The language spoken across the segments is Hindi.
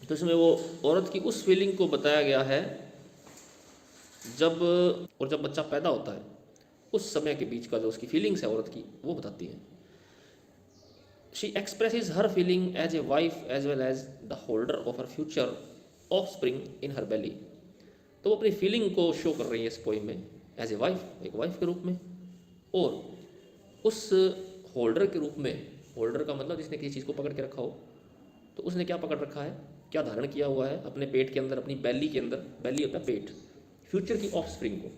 तो इसमें वो औरत की उस फीलिंग को बताया गया है जब बच्चा पैदा होता है उस समय के बीच का जो उसकी फीलिंग्स है औरत की, वो बताती है। She expresses her feeling as a wife as well as the holder of her future offspring in her belly. तो वो अपनी फीलिंग को शो कर रही है इस पोइम में एज ए वाइफ, एक वाइफ के रूप में, और उस होल्डर के रूप में। होल्डर का मतलब जिसने किसी चीज़ को पकड़ के रखा हो, तो उसने क्या पकड़ रखा है, क्या धारण किया हुआ है अपने पेट के अंदर, अपनी बैली के अंदर। बैली होता है पेट, फ्यूचर की ऑफ स्प्रिंग को।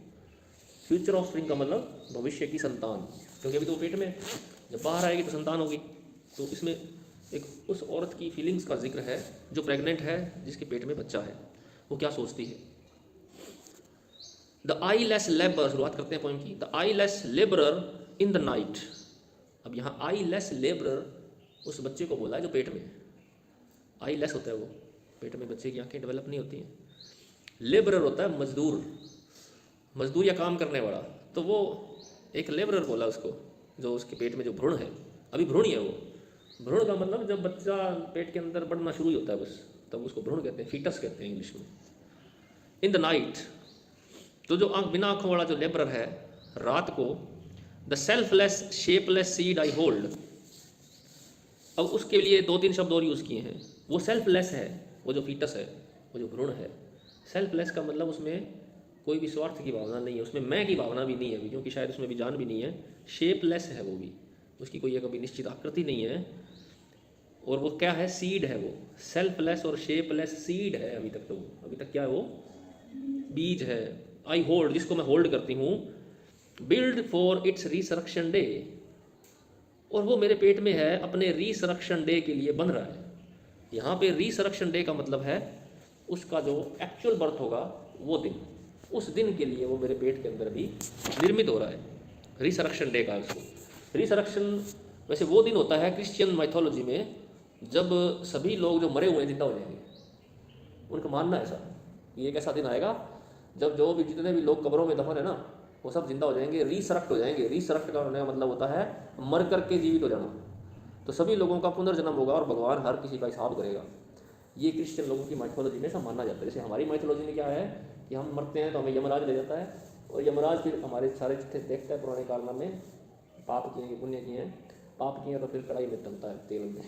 फ्यूचर ऑफ स्प्रिंग का मतलब भविष्य की संतान, क्योंकि अभी तो वो पेट में, जब बाहर आएगी तो संतान होगी। तो इसमें एक उस औरत की फीलिंग्स का जिक्र है जो प्रेग्नेंट है, जिसके पेट में बच्चा है, वो क्या सोचती है। द आईलेस लेबर, शुरुआत करते हैं पोएम की। The eyeless labourer in the night. अब यहाँ आईलेस लेबरर उस बच्चे को बोला है जो पेट में है। आईलेस होता है वो, पेट में बच्चे की आंखें डेवलप नहीं होती हैं। लेबरर होता है मजदूर, मजदूर या काम करने वाला। तो वो एक लेबरर बोला उसको, जो उसके पेट में जो भ्रूण है, अभी भ्रूण ही है वो। भ्रूण का मतलब जब बच्चा पेट के अंदर बढ़ना शुरू ही होता है बस, तब उसको भ्रूण कहते हैं, फीटस कहते हैं इंग्लिश में। इन द नाइट, तो जो बिना आंखों वाला जो लेबरर है, रात को, the selfless shapeless seed I hold. अब उसके लिए 2-3 शब्द और यूज़ किए हैं। वो सेल्फलेस है, वो जो फीटस है, वो जो भ्रूण है। सेल्फलेस का मतलब उसमें कोई भी स्वार्थ की भावना नहीं है, उसमें मैं की भावना भी नहीं है अभी, क्योंकि शायद उसमें भी जान भी नहीं है। शेपलेस है वो भी, उसकी कोई कभी निश्चित आकृति नहीं है। और वो क्या है, सीड है वो। सेल्फलेस और शेपलेस सीड है अभी तक। तो अभी तक क्या है वो, बीज है। आई होल्ड, जिसको मैं होल्ड करती हूँ। Build for its resurrection day, और वो मेरे पेट में है अपने रिसरेक्शन डे के लिए बन रहा है। यहाँ पे रिसरेक्शन डे का मतलब है उसका जो एक्चुअल बर्थ होगा वो दिन, उस दिन के लिए वो मेरे पेट के अंदर भी निर्मित हो रहा है। रिसरेक्शन डे का उसको, रिसरेक्शन वैसे वो दिन होता है क्रिश्चियन माइथोलॉजी में जब सभी लोग जो मरे हुए हैं जिंदा हो जाएंगे। उनका मानना ऐसा, ये एक ऐसा दिन आएगा जब जो भी जितने भी लोग कब्रों में दफन है ना, वो सब जिंदा हो जाएंगे, रिसरेक्ट हो जाएंगे। रिसरेक्ट का मतलब होता है मर करके जीवित हो जाना। तो सभी लोगों का पुनर्जन्म होगा और भगवान हर किसी का हिसाब करेगा। ये क्रिश्चियन लोगों की माइथोलॉजी में ऐसा माना जाता है। जैसे हमारी माइथोलॉजी में क्या है कि हम मरते हैं तो हमें यमराज ले जाता है, और यमराज फिर हमारे सारे जितने देखता है पुराने कारनामे, पाप किए हैं पुण्य किए हैं, पाप किए हैं तो फिर कढ़ाई में तलता है तेल में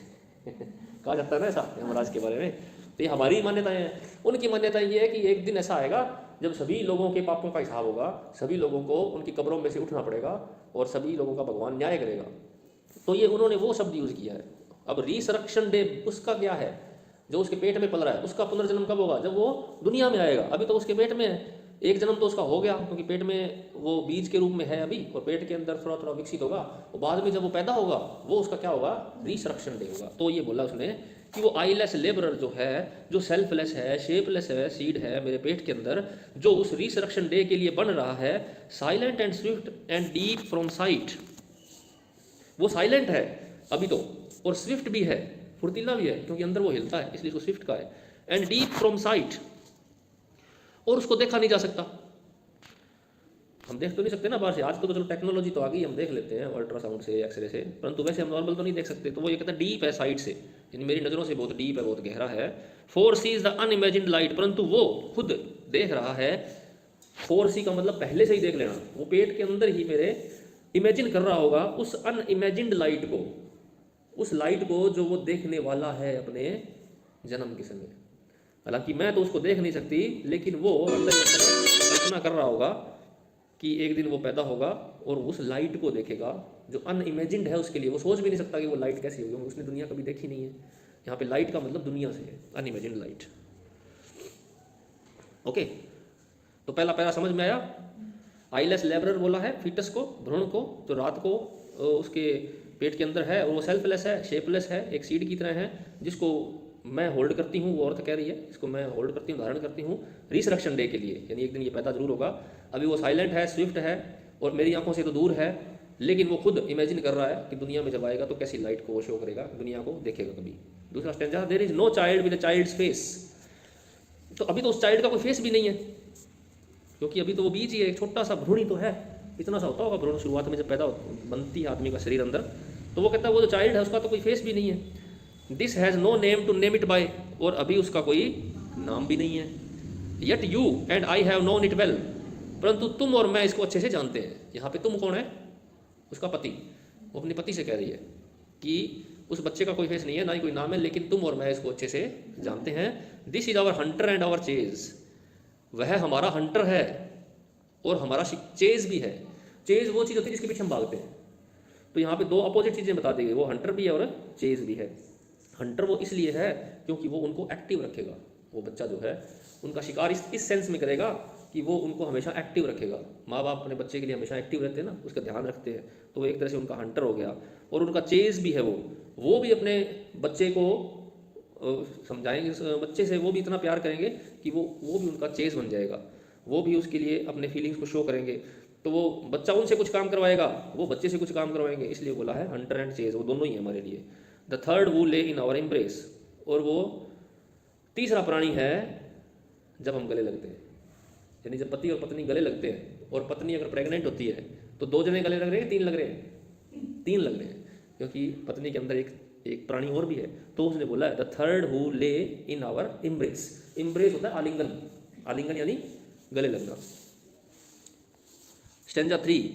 कहा जाता है ना ऐसा यमराज के बारे में। तो ये हमारी मान्यताएं हैं। उनकी मान्यता ये है कि एक दिन ऐसा आएगा जब सभी लोगों के पापों का हिसाब होगा, सभी लोगों को उनकी कब्रों में से उठना पड़ेगा और सभी लोगों का भगवान न्याय करेगा। तो ये उन्होंने वो शब्द यूज़ किया है। अब रिसरेक्शन डे उसका क्या है, जो उसके पेट में पल रहा है, उसका पुनर्जन्म कब होगा, जब वो दुनिया में आएगा। अभी तो उसके पेट में है, एक जन्म तो उसका हो गया क्योंकि पेट में वो बीज के रूप में है अभी, और पेट के अंदर थोड़ा थोड़ा विकसित होगा, और बाद में जब वो पैदा होगा वो उसका क्या होगा, रिसरेक्शन डे होगा। तो ये बोला उसने कि वो आईलेस लेबरर जो है, जो सेल्फलेस है, शेपलेस है, सीड है मेरे पेट के अंदर, जो उस रिसरेक्शन डे के लिए बन रहा है, silent and Swift and deep from site. वो साइलेंट है अभी तो, और स्विफ्ट भी है, फुर्तीला भी है, क्योंकि अंदर वो हिलता है इसलिए उसको स्विफ्ट का है। एंड डीप फ्रॉम साइट, और उसको देखा नहीं जा सकता। हम देख तो नहीं सकते ना बाहर से, आज तो चलो टेक्नोलॉजी तो आ गई, हम देख लेते हैं अल्ट्रासाउंड से, एक्सरे से, परंतु वैसे हम नॉर्मल तो नहीं देख सकते। तो वो ये कहता है डीप है साइड से, यानी मेरी नज़रों से बहुत डीप है, बहुत गहरा है। फोर सीज द अनइमेजिन्ड लाइट, परंतु वो खुद देख रहा है। फोर सी का मतलब पहले से ही देख लेना, वो पेट के अंदर ही मेरे इमेजिन कर रहा होगा उस अनइमेजिन्ड लाइट को, उस लाइट को जो वो देखने वाला है अपने जन्म के समय। हालांकि मैं तो उसको देख नहीं सकती, लेकिन वो अंदर कल्पना कर रहा होगा कि एक दिन वो पैदा होगा और उस लाइट को देखेगा जो अनइमेजिन्ड है उसके लिए। वो सोच भी नहीं सकता कि वो लाइट कैसी होगी, उसने दुनिया कभी देखी नहीं है। यहाँ पे लाइट का मतलब दुनिया से है, अनइमेजिन्ड लाइट। ओके, तो पहला पैरा समझ में आया। आईलेस लेबरर बोला है फीटस को, भ्रूण को, जो रात को उसके पेट के अंदर है, और वो सेल्फलेस है, शेपलेस है, एक सीड की तरह है, जिसको मैं होल्ड करती हूँ। वो औरत कह रही है इसको मैं होल्ड करती हूँ, धारण करती हूँ रिसरेक्शन डे के लिए, यानी एक दिन ये पैदा जरूर होगा। अभी वो साइलेंट है, स्विफ्ट है, और मेरी आंखों से तो दूर है, लेकिन वो खुद इमेजिन कर रहा है कि दुनिया में जब आएगा तो कैसी लाइट को वो शो करेगा, दुनिया को देखेगा कभी। दूसरा stanza, there is no child with a child's face. तो अभी तो उस चाइल्ड का कोई फेस भी नहीं है, क्योंकि अभी तो वो बीज ही है, एक छोटा सा भ्रूण ही तो है, इतना सा होता होगा भ्रूण शुरुआत में जब पैदा बनती है आदमी का शरीर अंदर। तो वो कहता है वो जो चाइल्ड है उसका तो कोई फेस भी नहीं है। This has no name to name it by, और अभी उसका कोई नाम भी नहीं है। Yet you and I have known it well, परंतु तुम और मैं इसको अच्छे से जानते हैं। यहाँ पे तुम कौन है? उसका पति। वो अपनी पति से कह रही है कि उस बच्चे का कोई फेस नहीं है, ना ही कोई नाम है, लेकिन तुम और मैं इसको अच्छे से जानते हैं। This is our hunter and our chase, वह हमारा हंटर है और हमारा चेज भी है। चेज वो चीज़ होती है जिसके पीछे हम भागते हैं। तो यहाँ पे दो अपोजिट चीज़ें बता दी गई, वो हंटर भी है और चेज भी है। हंटर वो इसलिए है क्योंकि वो उनको एक्टिव रखेगा, वो बच्चा जो है उनका शिकार इस सेंस में करेगा कि वो उनको हमेशा एक्टिव रखेगा। माँ बाप अपने बच्चे के लिए हमेशा एक्टिव रहते हैं ना, उसका ध्यान रखते हैं, तो वो एक तरह से उनका हंटर हो गया। और उनका चेज भी है, वो भी अपने बच्चे को समझाएंगे, बच्चे से वो भी इतना प्यार करेंगे कि वो भी उनका चेज बन जाएगा। वो भी उसके लिए अपने फीलिंग्स को शो करेंगे, तो वो बच्चा उनसे कुछ काम करवाएगा, वो बच्चे से कुछ काम करवाएंगे। इसलिए बोला है हंटर एंड चेज, वो दोनों ही है हमारे लिए। द थर्ड वू ले इन आवर एम्ब्रेस, और वो तीसरा प्राणी है जब हम गले लगते हैं। यानी जब पति और पत्नी गले लगते हैं, और पत्नी अगर प्रेग्नेंट होती है तो 2 जने गले लग रहे हैं, 3 लग रहे हैं? 3 लग रहे हैं, क्योंकि पत्नी के अंदर एक प्राणी और भी है। तो उसने बोला है द थर्ड हु ले इन आवर एम्ब्रेस। एम्ब्रेस होता है आलिंगन, आलिंगन यानी गले लगना। Stanza 3,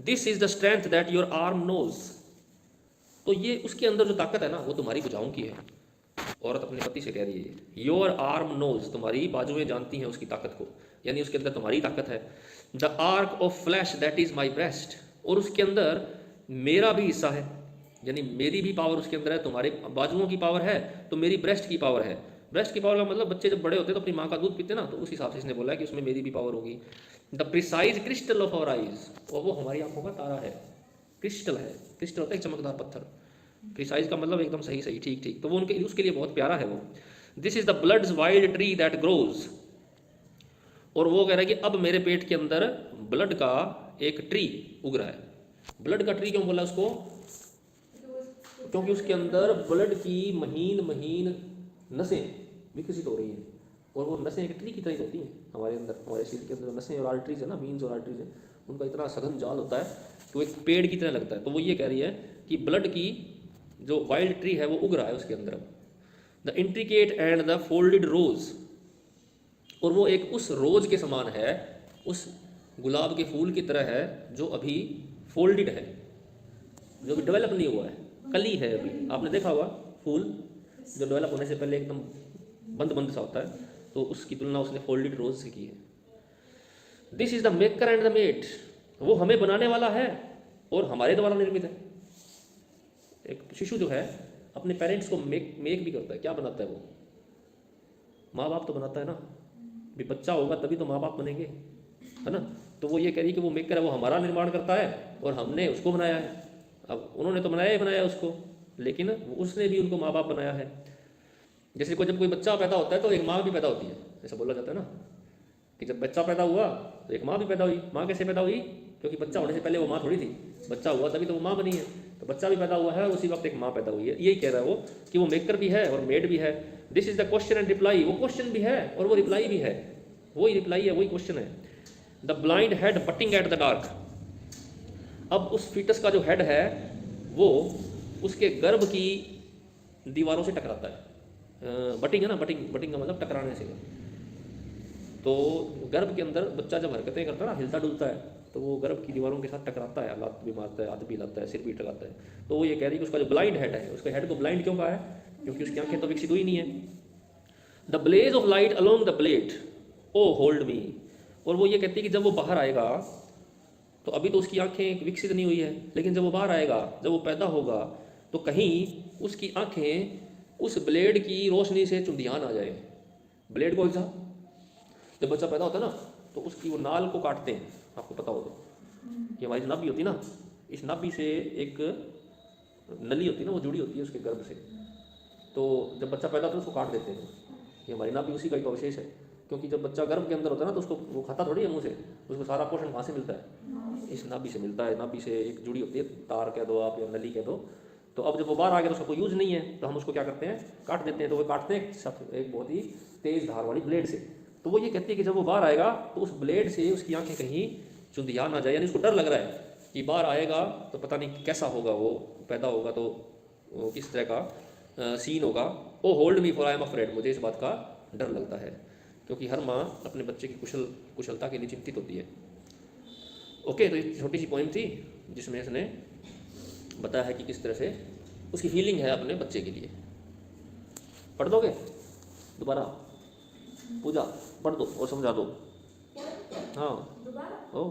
this is the strength that your arm knows. तो ये उसके अंदर जो ताकत है ना, वो तुम्हारी भुजाओं की है। औरत अपने पति से कह रही है योर आर्म नोज, तुम्हारी बाजुएं जानती हैं उसकी ताकत को, यानी उसके अंदर तुम्हारी ताकत है। The arc of flash that is my breast, और उसके अंदर मेरा भी हिस्सा है, यानी मेरी भी पावर उसके अंदर है। तुम्हारे बाजुओं की पावर है तो मेरी ब्रेस्ट की पावर है। ब्रेस्ट की पावर का मतलब बच्चे जब बड़े होते हैं तो अपनी माँ का दूध पीते ना, तो उस हिसाब से इसने बोला है कि उसमें मेरी भी पावर होगी। The precise crystal of our eyes, और वो हमारी आंखों का तारा है। क्रिस्टल है, क्रिस्टल होता है एक चमकदार पत्थर, प्रिसाइज का मतलब एकदम सही सही ठीक ठीक, तो वो उनके उसके लिए बहुत प्यारा है वो। This is the bloods wild tree that grows, और वो कह रहा है कि अब मेरे पेट के अंदर ब्लड का एक ट्री उग रहा है। ब्लड का ट्री क्यों बोला उसको? क्योंकि उसके अंदर ब्लड की महीन महीन नसें विकसित हो रही हैं, और वो नसें एक ट्री की तरह होती हैं हमारे अंदर। हमारे शरीर के अंदर नसें और आर्टरीज है ना, वीन्स और आर्टरीज है, उनका इतना सघन जाल होता है कि वो एक पेड़ की तरह लगता है। तो वो ये कह रही है कि ब्लड की जो वाइल्ड ट्री है वो उग रहा है उसके अंदर। The intricate and the folded rose, और वो एक उस रोज के समान है, उस गुलाब के फूल की तरह है जो अभी फोल्डेड है, जो अभी डेवलप नहीं हुआ है, कली है अभी। आपने देखा होगा फूल जो डेवलप होने से पहले एकदम बंद बंद सा होता है, तो उसकी तुलना उसने फोल्डेड रोज से की है। This is the maker and the made, वो हमें बनाने वाला है और हमारे द्वारा निर्मित है। एक शिशु जो है अपने पेरेंट्स को मेक भी करता है। क्या बनाता है वो? माँ बाप तो बनाता है ना, भी बच्चा होगा तभी तो माँ बाप बनेंगे, है ना। तो वो ये कह रही है कि वो मेकर है, वो हमारा निर्माण करता है और हमने उसको बनाया है। अब उन्होंने तो बनाया ही बनाया उसको, लेकिन उसने भी उनको माँ बाप बनाया है। जैसे जब कोई बच्चा पैदा होता है तो एक माँ भी पैदा होती है, ऐसा बोला जाता है ना कि जब बच्चा पैदा हुआ तो एक माँ भी पैदा हुई। माँ कैसे पैदा हुई? क्योंकि बच्चा होने से पहले वो माँ थोड़ी थी, बच्चा हुआ तभी तो वो माँ बनी है। तो बच्चा भी पैदा हुआ है और उसी वक्त एक माँ पैदा हुई है। यही कह रहा है वो कि वो मेकर भी है और मेड भी है। This is the question and reply, वो क्वेश्चन भी है और वो रिप्लाई भी है, वही रिप्लाई है वही क्वेश्चन है। The blind head butting at the dark, अब उस फीटस का जो हेड है वो उसके गर्भ की दीवारों से टकराता है। बटिंग है ना, बटिंग का मतलब टकराने से। तो गर्भ के अंदर बच्चा जब हरकतें करता है ना, हिलता डुलता है, तो वो गर्भ की दीवारों के साथ टकराता है, लात भी मारता है, हाथ भी लाता है, सिर भी टकराता है। तो वो ये कह रही है कि उसका जो ब्लाइंड हेड है, उसके हेड को ब्लाइंड क्यों कहा है? क्योंकि उसकी आंखें तो विकसित हुई नहीं है। The blaze of light along the blade oh hold me, और वो ये कहती है कि जब वो बाहर आएगा तो अभी तो उसकी आंखें विकसित नहीं हुई है, लेकिन जब वो बाहर आएगा, जब वो पैदा होगा, तो कहीं उसकी आंखें उस ब्लेड की रोशनी से चुंधियान आ जाए। ब्लेड को जब बच्चा पैदा होता है ना तो उसकी वो नाल को काटते हैं, आपको पता हो तो, कि हमारी नाभि होती है ना, इस नाभि से एक नली होती है ना, वो जुड़ी होती है उसके गर्भ से। तो जब बच्चा पैदा होता है उसको काट देते हैं, कि हमारी नाभि उसी का एक अवशेष है। क्योंकि जब बच्चा गर्भ के अंदर होता है ना तो उसको वो खाता थोड़ी है मुँह से, उसको सारा पोषण कहाँ से मिलता है? इस नाभि से मिलता है। नाभि से एक जुड़ी होती है, तार कह दो आप या नली कह दो। तो अब जब वो बाहर आ गया तो उसका कोई यूज़ नहीं है, तो हम उसको क्या करते हैं? काट देते हैं। तो वो काटते हैं एक बहुत ही तेज़ धार वाली ब्लेड से। तो वो ये कहती है कि जब वो बाहर आएगा तो उस ब्लेड से उसकी आंखें कहीं चुंधिया ना जाए, यानी उसको डर लग रहा है कि बाहर आएगा तो पता नहीं कैसा होगा, वो पैदा होगा तो किस तरह का सीन होगा, oh hold me for I am afraid, मुझे इस बात का डर लगता है, क्योंकि हर माँ अपने बच्चे की कुशलता के लिए चिंतित होती है। ओके, तो ये छोटी सी पोइम थी जिसमें इसने बताया है कि किस तरह से उसकी फीलिंग है अपने बच्चे के लिए। पढ़ दोगे दोबारा? पूजा पढ़ दो और समझा दो। हाँ, ओ